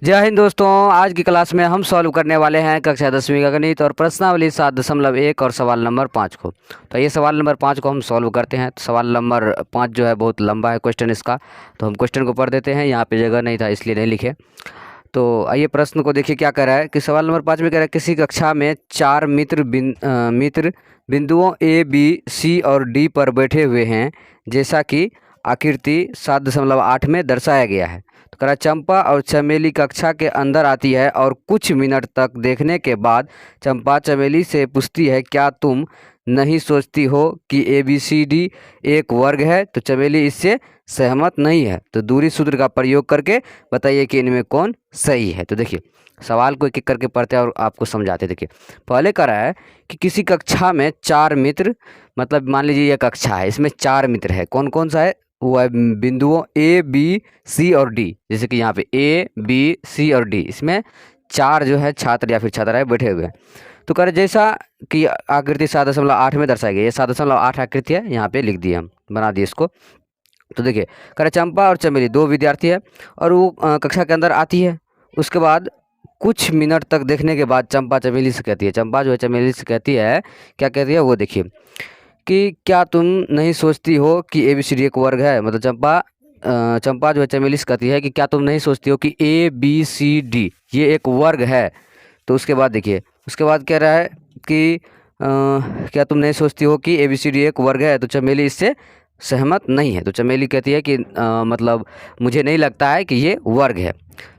जय हिंद दोस्तों। आज की क्लास में हम सॉल्व करने वाले हैं कक्षा 10वीं का गणित और प्रश्नावली 7.1 और सवाल नंबर 5 को। तो ये सवाल नंबर 5 को हम सॉल्व करते हैं। तो सवाल नंबर 5 जो है बहुत लंबा है क्वेश्चन इसका, तो हम क्वेश्चन को पढ़ देते हैं। यहाँ पे जगह नहीं था इसलिए नहीं लिखे। तो आइए प्रश्न को देखिए क्या कह रहा है कि सवाल नंबर 5 में कह रहा है किसी कक्षा में चार मित्र बिंदुओं ए बी सी और डी पर बैठे हुए हैं, जैसा कि आकृति 7.8 में दर्शाया गया है। तो कह रहा है चंपा और चमेली कक्षा के अंदर आती है और कुछ मिनट तक देखने के बाद चंपा चमेली से पूछती है, क्या तुम नहीं सोचती हो कि ए बी सी डी एक वर्ग है? तो चमेली इससे सहमत नहीं है। तो दूरी सूत्र का प्रयोग करके बताइए कि इनमें कौन सही है। तो देखिए सवाल को एक एक करके पढ़ते हैं और आपको समझाते। देखिए पहले कह रहा है कि किसी कक्षा में चार मित्र, मतलब मान लीजिए यह कक्षा है, इसमें चार मित्र है। कौन कौन सा है? वो है बिंदुओं ए बी सी और डी। जैसे कि यहाँ पे ए बी सी और डी, इसमें चार जो है छात्र या फिर छात्राएं बैठे हुए हैं। तो कह रहे जैसा कि आकृति 7.8 में दर्शाई गई है, 7.8 आकृति है, यहाँ पे लिख दिए, हम बना दिए इसको। तो देखिए कह रहे चंपा और चमेली दो विद्यार्थी है और वो कक्षा के अंदर आती है। उसके बाद कुछ मिनट तक देखने के बाद चंपा चमेली से कहती है, चंपा जो है चमेली से कहती है, क्या कहती है वो देखिए कि क्या तुम नहीं सोचती हो कि ए बी सी डी एक वर्ग है? मतलब चंपा जो है चमेली से कहती है कि क्या तुम नहीं सोचती हो कि ए बी सी डी ये एक वर्ग है? तो उसके बाद देखिए उसके बाद कह रहा है कि क्या तुम नहीं सोचती हो कि ए बी सी डी एक वर्ग है? तो चमेली इससे सहमत नहीं है। तो चमेली कहती है कि मतलब मुझे नहीं लगता है कि ये वर्ग है,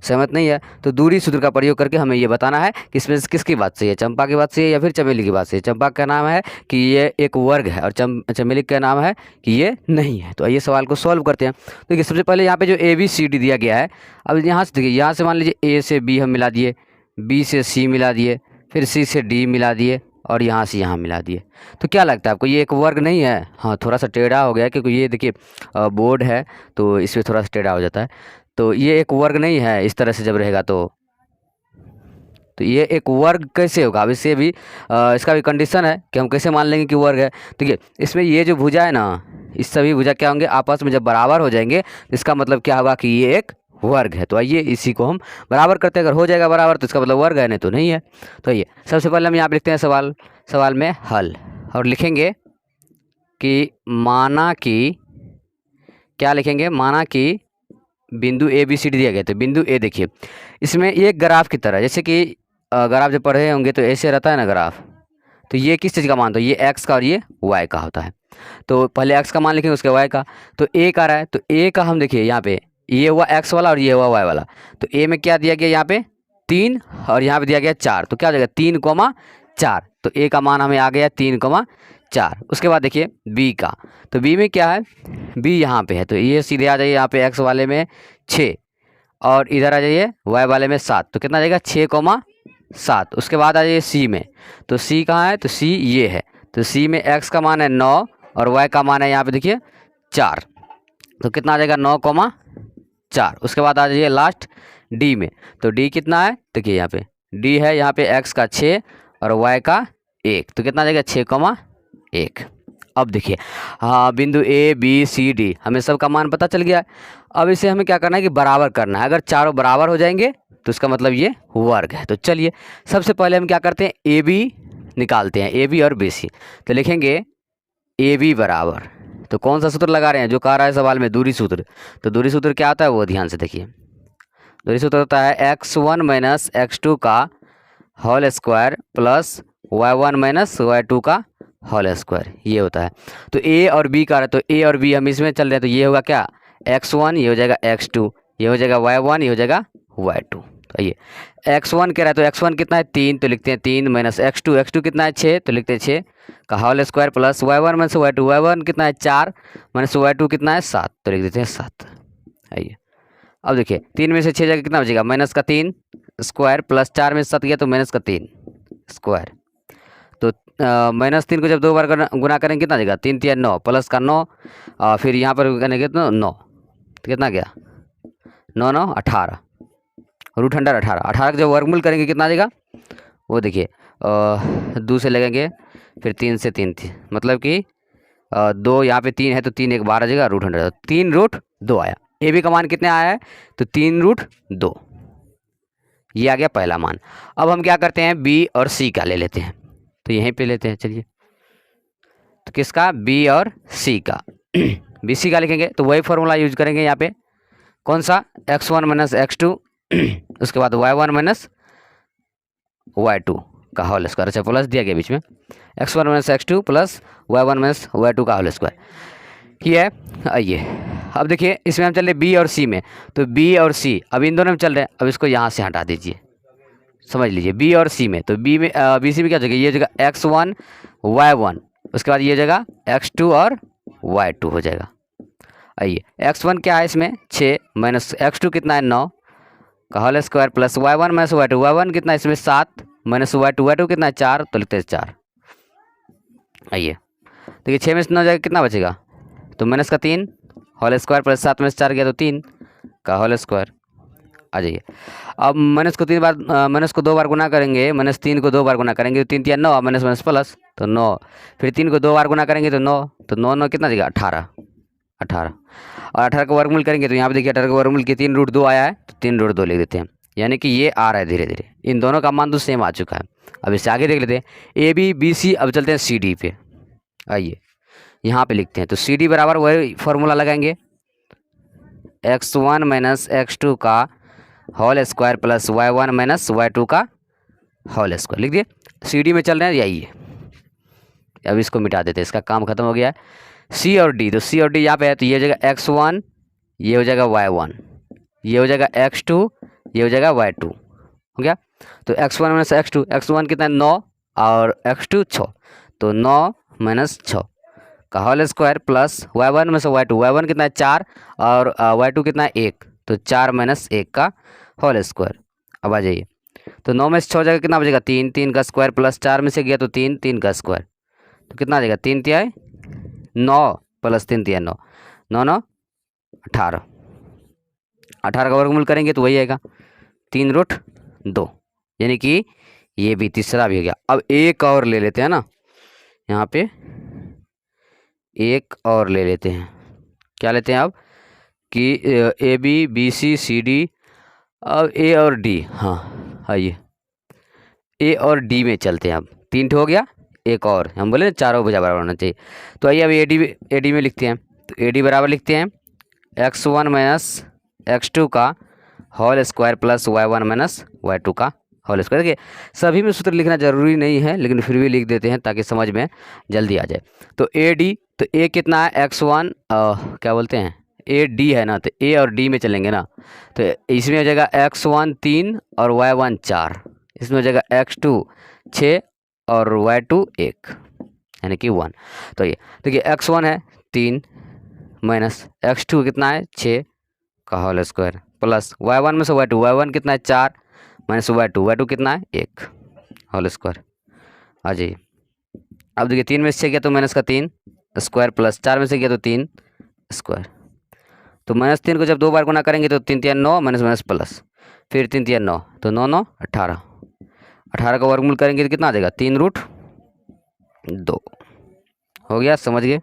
सहमत नहीं है। तो दूरी सूत्र का प्रयोग करके हमें ये बताना है कि इसमें से किसकी बात सही है, चंपा की बात सही है या फिर चमेली की बात सही है। चंपा का नाम है कि ये एक वर्ग है और चमेली का नाम है कि ये नहीं है। तो आइए सवाल को सॉल्व करते हैं। तो देखिए सबसे पहले यहाँ पे जो ए बी सी डी दिया गया है, अब यहाँ से देखिए, यहाँ से मान लीजिए ए से बी हम मिला दिए, बी से सी मिला दिए, फिर सी से डी मिला दिए और यहाँ से यहाँ मिला दिए। तो क्या लगता है आपको ये एक वर्ग नहीं है? हाँ, थोड़ा सा टेढ़ा हो गया क्योंकि ये देखिए बोर्ड है तो इसमें थोड़ा सा टेढ़ा हो जाता है। तो ये एक वर्ग नहीं है इस तरह से जब रहेगा तो ये एक वर्ग कैसे होगा? अब इससे भी इसका भी कंडीशन है कि हम कैसे मान लेंगे कि वर्ग है। देखिए इसमें ये जो भुजा है ना, इस सभी भुजा क्या होंगे, आपस में जब बराबर हो जाएंगे तो इसका मतलब क्या होगा कि ये एक वर्ग है। तो आइए इसी को हम बराबर करते हैं। अगर हो जाएगा बराबर तो इसका मतलब वर्ग है, नहीं तो नहीं है। तो आइए सबसे पहले हम यहाँ पे लिखते हैं सवाल में हल, और लिखेंगे कि माना कि, क्या लिखेंगे, माना कि बिंदु ए बी सी डी दिया गया। तो बिंदु ए देखिए इसमें एक ग्राफ की तरह, जैसे कि ग्राफ जब पढ़े होंगे तो ऐसे रहता है ना ग्राफ। तो ये किस चीज़ का मान? तो ये एक्स का और ये वाई का होता है। तो पहले एक्स का मान लिखेंगे उसके वाई का। तो ए का रहा है तो ए का हम देखिए यहाँ पे ये हुआ एक्स वाला और ये हुआ वाई वाला। तो ए में क्या दिया गया यहाँ पे 3 और यहाँ पे दिया गया 4। तो क्या हो जाएगा 3,4। तो ए का मान हमें आ गया 3,4। उसके बाद देखिए बी का, तो बी में क्या है, बी यहाँ पे है। तो ये सीधे आ जाइए यहाँ पे एक्स वाले में 6 और इधर आ जाइए वाई वाले में 7। तो कितना आ जाएगा 6,7। उसके बाद आ जाइए सी में, तो सी कहाँ है? तो सी ये है। तो सी में एक्स का मान है 9 और वाई का मान है यहाँ पे देखिए 4। तो कितना आ जाएगा 9,4। उसके बाद आ जाइए लास्ट डी में। तो डी कितना है? देखिए यहाँ पे डी है, यहाँ पे एक्स का 6 और वाई का 1। तो कितना आ जाएगा 6,1। अब देखिए हाँ, बिंदु ए बी सी डी हमें सब का मान पता चल गया है। अब इसे हमें क्या करना है कि बराबर करना है। अगर चारों बराबर हो जाएंगे तो इसका मतलब ये वर्ग है। तो चलिए सबसे पहले हम क्या करते हैं, ए बी निकालते हैं, ए बी और बी सी। तो लिखेंगे ए बी बराबर, तो कौन सा सूत्र लगा रहे हैं जो कह रहा है सवाल में, दूरी सूत्र। तो दूरी सूत्र क्या होता है वो ध्यान से देखिए। दूरी सूत्र होता है x1 माइनस x2 का whole square plus y1 minus y2 का होल स्क्वायर, ये होता है। तो ए और बी का, तो ए और बी हम इसमें चल रहे हैं। तो ये होगा क्या x1, ये हो जाएगा x2, ये हो जाएगा y1, ये हो जाएगा y2। तो ये x1 कह रहा है तो x1 कितना है 3, तो लिखते हैं 3 माइनस x2 कितना है 6, तो लिखते हैं 6 का whole square plus y1 minus y1 कितना है 4 माइनस y2 कितना है 7, तो लिख देते हैं 7। आइए अब देखिए 3 में से 6 जाएगा कितना बचेगा, माइनस का 3 स्क्वायर प्लस 4 में से 7 गया तो माइनस का 3 स्क्वायर। तो -3 को जब 2 बार गुना करेंगे कितना देगा, 3 3 9 प्लस का 9 फिर यहाँ पर करेंगे तो 9, तो कितना गया 9 9 18 रूट अंडर 18। 18 का जब वर्गमूल करेंगे कितना आ जाएगा वो देखिए 2 से लगेंगे फिर 3 से 3 थी, मतलब कि 2 यहाँ पे 3 है तो 3 एक बार आ जाएगा रूट अंडर 3 रूट 2 आया। ए बी का मान कितने आया है तो 3 रूट 2। ये आ गया पहला मान। अब हम क्या करते हैं, बी और सी का ले लेते हैं, तो यहीं पे लेते हैं। चलिए, तो किसका, बी और सी का बी सी का लिखेंगे तो वही फॉर्मूला यूज करेंगे यहाँ पे, कौन सा, x1 माइनस x2 उसके बाद y1 माइनस y2 का होल स्क्वायर। अच्छा, प्लस दिया गया बीच में, x1 minus x2 plus y1 minus y2 का होल स्क्वायर। ये है। आइए अब देखिए, इसमें हम चल रहे बी और सी में, तो बी और सी अब इन दोनों में चल रहे हैं। अब इसको यहाँ से हटा दीजिए, समझ लीजिए, बी और सी में, तो बी में बी सी में क्या जगह, ये जगह x1 y1, उसके बाद ये जगह x2 और y2 हो जाएगा। आइए, x1 क्या है इसमें 6 माइनस x2 कितना है 9 का whole square plus y1 minus y2, y1 कितना है इसमें 7 माइनस y2 कितना है 4, तो लिखते हैं 4। आइए देखिए, 6 में से 9 जाएगा कितना बचेगा, तो माइनस का 3 होल स्क्वायर प्लस 7 में से 4 गया तो 3 का होल स्क्वायर। आ जाइए, अब माइनस को 3 बार माइनस को 2 बार गुना करेंगे, माइनस 3 को 2 बार गुना करेंगे तो 3 3 9, माइनस माइनस प्लस तो 9, फिर 3 को 2 बार गुना करेंगे तो 9, तो 9 9 कितना देगा 18, 18 और 18 का वर्गमूल करेंगे तो यहाँ पे देखिए 18 का वर्गमूल के 3√2 आया है, तो 3√2 लिख देते हैं, यानी कि ये आ रहा है धीरे धीरे, इन दोनों का मान तो सेम आ चुका है। अब इससे आगे देख लेते हैं ए बी बी सी। अब चलते हैं सी डी पे। आइए यहाँ पे लिखते हैं, तो सी डी बराबर वही फॉर्मूला लगाएंगे, x1 माइनस x2 का whole square plus y1 minus y2 का होल स्क्वायर लिख दिए। सी डी में चल रहे हैं, यही है। अब इसको मिटा देते हैं, इसका काम खत्म हो गया है। सी और डी, तो सी और डी यहाँ पे है, तो ये हो जाएगा x1, ये हो जाएगा y1, ये हो जाएगा x2, ये हो जाएगा y2, हो गया। तो x1 माइनस x2, x1 कितना है 9 और x2 6, तो 9 माइनस 6 का whole square plus y1 minus y2, y1 कितना है 4 और y2 कितना है 1, तो 4 माइनस 1 का होल स्क्वायर। अब आ जाइए, तो 9 में से 6 जगह कितना बचेगा 3, 3 का स्क्वायर प्लस 4 में से गया तो 3, 3 का स्क्वायर, तो कितना आ जाएगा 3 तिया 9 प्लस 3 तिया 9, 9 9 18, 18 का वर्गमूल करेंगे तो वही आएगा 3√2, यानी कि ये भी तीसरा भी हो गया। अब एक और ले लेते हैं ना, यहाँ पे एक और ले लेते हैं, क्या लेते हैं अब कि A B B C C D, अब ए और डी। हाँ आइए, ए और डी में चलते हैं। अब 3 हो गया, एक और हम बोले चारों भुजा बराबर होना चाहिए, तो आइए अब ए डी में लिखते हैं, तो ए डी बराबर लिखते हैं x1 माइनस x2 का whole square plus y1 minus y2 का होल स्क्वायर। देखिए सभी में सूत्र लिखना जरूरी नहीं है, लेकिन फिर भी लिख देते हैं ताकि समझ में जल्दी आ जाए। तो ए डी, तो ए कितना है x1 क्या बोलते हैं ए डी है ना, तो ए और डी में चलेंगे ना, तो इसमें हो जाएगा x1 3 और y1 4, इसमें हो जाएगा x2 6 और y2 1, यानी कि 1। तो ये देखिए x1 है 3 माइनस x2 कितना है 6 का होल स्क्वायर प्लस y1 में से y2, y1 कितना है 4 माइनस y2 कितना है 1 होल स्क्वायर। आ जाइए, अब देखिए 3 में से 6 गया तो माइनस का 3 स्क्वायर प्लस 4 में से गया तो 3 स्क्वायर, तो माइनस 3 को जब 2 बार गुना करेंगे तो 3 3 9 माइनस माइनस प्लस, फिर 3 3 9, तो 9 9 18, 18 का वर्गमूल करेंगे तो कितना आ जाएगा 3√2 हो गया। समझ गए,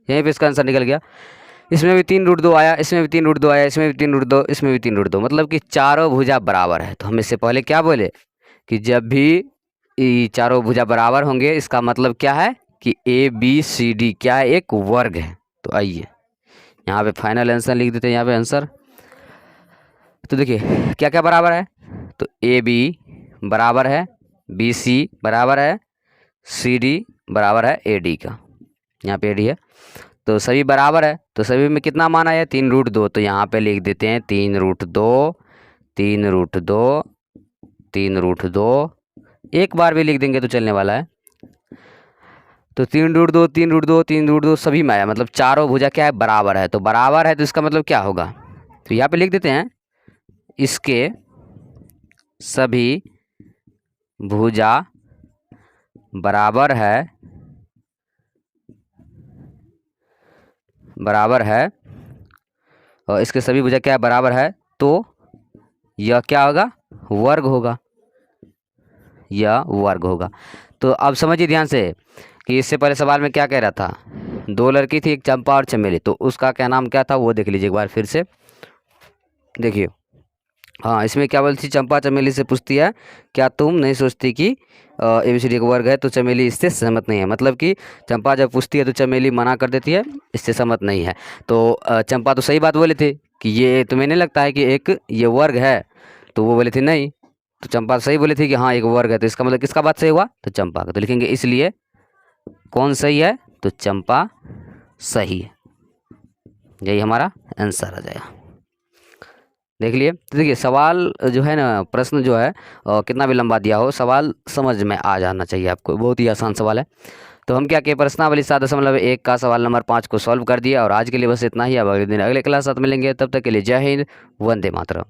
यहीं पे इसका आंसर निकल गया। इसमें भी 3√2 आया, इसमें भी 3√2 आया, इसमें भी 3√2, इसमें भी 3√2, मतलब कि चारों भुजा बराबर है। तो हम इससे पहले क्या बोले कि जब भी ये चारों भुजा बराबर होंगे इसका मतलब क्या है कि ए बी सी डी क्या है, एक वर्ग है। तो आइए यहाँ पे फाइनल आंसर लिख देते हैं, यहाँ पे आंसर। तो देखिए क्या क्या बराबर है, तो ए बी बराबर है बी सी बराबर है सी डी बराबर है ए डी का, यहाँ पे ए डी है, तो सभी बराबर है। तो सभी में कितना मान आया 3√2, तो यहाँ पे लिख देते हैं 3√2 3√2 3√2, एक बार भी लिख देंगे तो चलने वाला है। तो 3√2 3√2 3√2 सभी में आया, मतलब चारों भुजा क्या है बराबर है। तो बराबर है तो इसका मतलब क्या होगा, तो यहाँ पे लिख देते हैं इसके सभी भुजा बराबर है और इसके सभी भुजा क्या बराबर है, तो यह क्या होगा वर्ग होगा, यह वर्ग होगा। तो अब समझिए ध्यान से कि इससे पहले सवाल में क्या कह रहा था, 2 लड़की थी, एक चंपा और चमेली, तो उसका क्या नाम क्या था वो देख लीजिए एक बार फिर से। देखिए हाँ, इसमें क्या बोलती चंपा चमेली से पूछती है, क्या तुम नहीं सोचती कि ABCD का वर्ग है, तो चमेली इससे सहमत नहीं है। मतलब कि चंपा जब पूछती है तो चमेली मना कर देती है, इससे सहमत नहीं है। तो चंपा तो सही बात बोली थी कि ये तुम्हें नहीं लगता है कि एक ये वर्ग है, तो वो बोली थी नहीं। तो चंपा सही बोली थी कि हाँ एक वर्ग है, तो इसका मतलब किसका बात सही हुआ, तो चंपा का। तो लिखेंगे इसलिए कौन सही है, तो चंपा सही है। यही हमारा आंसर आ जाएगा। देख लिए। तो देखिए सवाल जो है ना, प्रश्न जो है कितना भी लंबा दिया हो, सवाल समझ में आ जाना चाहिए आपको। बहुत ही आसान सवाल है। तो हम क्या किए, प्रश्नावली 7.1 का सवाल नंबर 5 को सॉल्व कर दिया। और आज के लिए बस इतना ही। अब अगले दिन अगले क्लास साथ मिलेंगे, तब तक के लिए जय हिंद, वंदे मातरम।